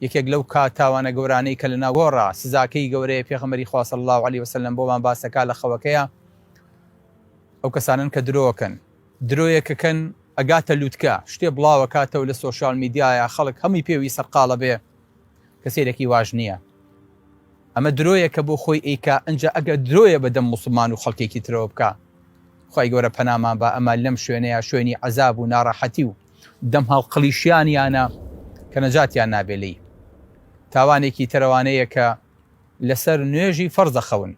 یەکێک لەو تاوانە گەورانەی کە لە ناو گۆڕە سزاکەی گەورەیە پێغەمبەری خوا صلی الله علیه وسلم بۆمان باسەکا لە خەوەکەیە ئەو کەسانن کە درۆکەن درۆیەکەکەن ئەگاتە لووتکە شتێ بڵاوە کاتەوە لە سۆشیال میدیایە خەڵک هەمووی پێوی سەرقاڵە بێ کەسێرێکی واژ نییە ئەمە درۆیە کە بۆ خۆی ئەیکا ئەنجا ئەگە درۆیە بەدەم موسڵمان و خەڵکێکی ترەوە بکە خی گەورە پەنامان بە ئەمە لەم شوێنەیە شوێنی عەزاب و ناڕەحەتی و دەم هەڵقڵیشیانیانە کە نەجاتیان نابێلی تاوانێکی تەرەوانەیە کە لەسەر نوێژی فەرزە خەون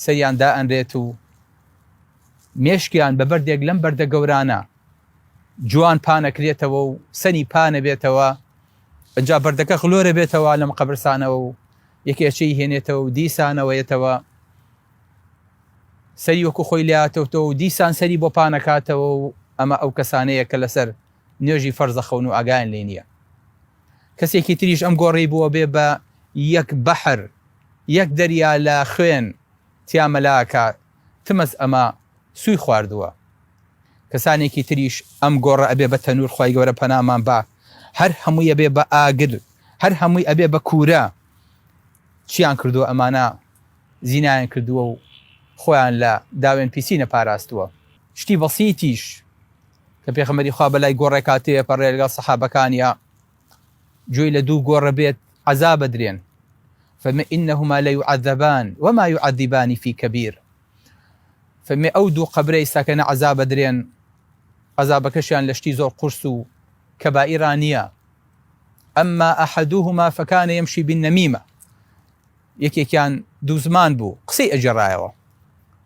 سەریان دائەنرێت و مێشکیان بە بەردێک لەم بەردە گەورانە جوان پانەکرێتەوە و سەنی پانە بێتەوە ئەجا بەردەکە خلۆرە بێتەوە لەم قەبرستانەوە و یەکێکی هێنێتەوە و دیسانەوەیەتەوە سەری وەکو خۆی لاتەوتەوە و دیسان سەری بۆ پانەکاتەوە و ئەمە ئەو کەسانەیە کە لەسەر نوێژی فەرزە خەون و ئاگایان لێ نییە کەسێکی تریش ئەم گۆڕی بووە بێ بە یەک بەحر یەک دەریا لە خوێن تیامەلاکە تمەس ئەمە سوی خواردووە کەسانێکی تریش ئەم گۆڕە ئەبێ بە تەنور خی گەورە پەنامان بە هەر هەمووی ئەبێ بە ئاگر هەر هەمووی ئەبێ بە کوورە چیان کردووە ئەمانە زینایان کردووە و خۆیان لە داوێن پیسی نەپاراستووە شتی بەسیتیش کە پێغەمبەری خوا بەلای گۆڕێکاتەیە پەڕێ لەگەڵ سەحابەکانیە جوێی لە دوو گۆڕە بێت عەزاب بدرێن فما إنهما ليعذبان وما يعذبان في كبير فما ئەو دوو قەبرەی ساکەنە عەزاب بدرێن عەزابەکەشیان لە شتی زۆر قورس و کەبائیرانە ئەمما ئەحەدوهما فكان يمشي بالنميمة یەکێکیان دوو زمان بوو قسەی ئەجێڕایەوە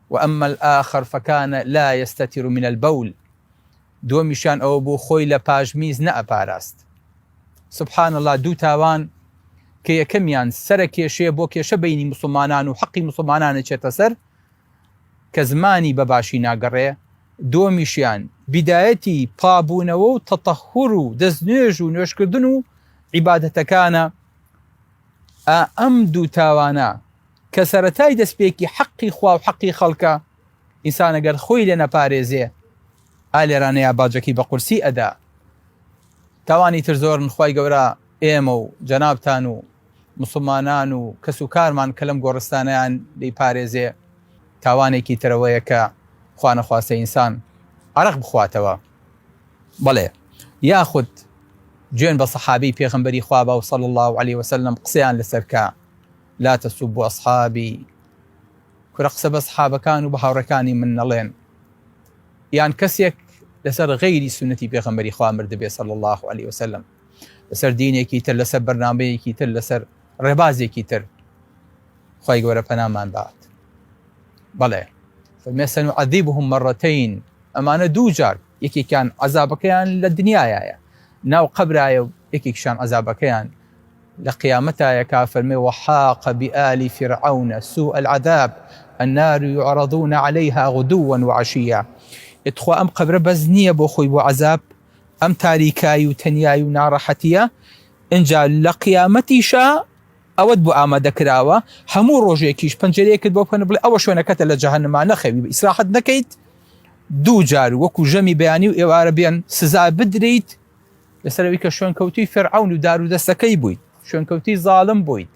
وأما الآخر فكان لا يستتر من البول دووەمیشیان ئەوە بوو خۆی لە پاژمیز نەئەپاراست سبحان الله دوو تاوان کە یەکەمیان سەرە کێشەیە بۆ کێشە بینی مسلمانان و حەقی مسلمانانە چێتە سەر کە زمانی بەباشی ناگەڕێ دووەمیشیان بیدایەتی پابوونەوە و تەتەحور و دەستنوێژ و نوێژکردن و عیبادەتەکانە ئەم دوو تاوانە کە سەرەتای دەستپێکی حەقی خوا و حەقی خەڵکە ئینسان ئەگەر خۆی لێ نەپارێزێ ئالێرانەیە باجەکی بە قورسی ئەدا تاوانی تر زۆرن خی گەورە ئێمە و جەنابتان و مسلمانان و کەس و کارمان کە لەم گۆڕستانیان لی پارێزێ تاوانێکی ترەوەیە کە خوا نەخواستە ئینسان عەرەق بخواتەوە بەڵێ یاخود گوێن بە سەحابەی پێغەمبەری خوا بە صلی الله علیه وسلم قسەیان لەسەرکە لا تسبوا أصحابي کورە قسە بە سەحابەکان و بە هاوڕەکانی من نەڵێن یان کەسێک لەسەر غەیری سونەتی پێغەمبەری خوا مردبێ صلی الله علیه وسلم لەسەر دینێکی تر لەسەر بەرنامەیەکی تر لەسەر ڕێبازێکی تر خی گەورە پەنامان بات بەڵێ فما سنعذبهم مرتين ئەمانە دوو جار یەکێکیان عەزابەکەیان لە دنیایە ناو قەبرایە و یەکێکشان عەزابەکەیان لە قیامەتایە کا فەرمێ وحاق بآل فرعون سوء العذاب النار يعرضون عليها غدوا وعشيا اتخوا ئەم قەبرە بەس نییە بۆ خۆی بۆ عەزاب ئەم تاریکایی و تەنیایی و ناڕەحەتیە ئینجا لە قیامەتیشە ئەوەت بۆ ئامادەکراوە هەموو ڕۆژێکیش پەنجەرەیەکت بۆ بکەن بڵێ ئەوە شوێنەکەتە لە جەهەنەما نەخەوی ئیسراحەت نەکەیت دوو جار وەکو ژەمی بەیانی و ئێوارە بێن سزا بدرێیت لەسەرەوەی کە شوێنکەوتوی فێرعەون و دار و دەستەکەی بوویت شوێنکەوتی زاڵم بوویت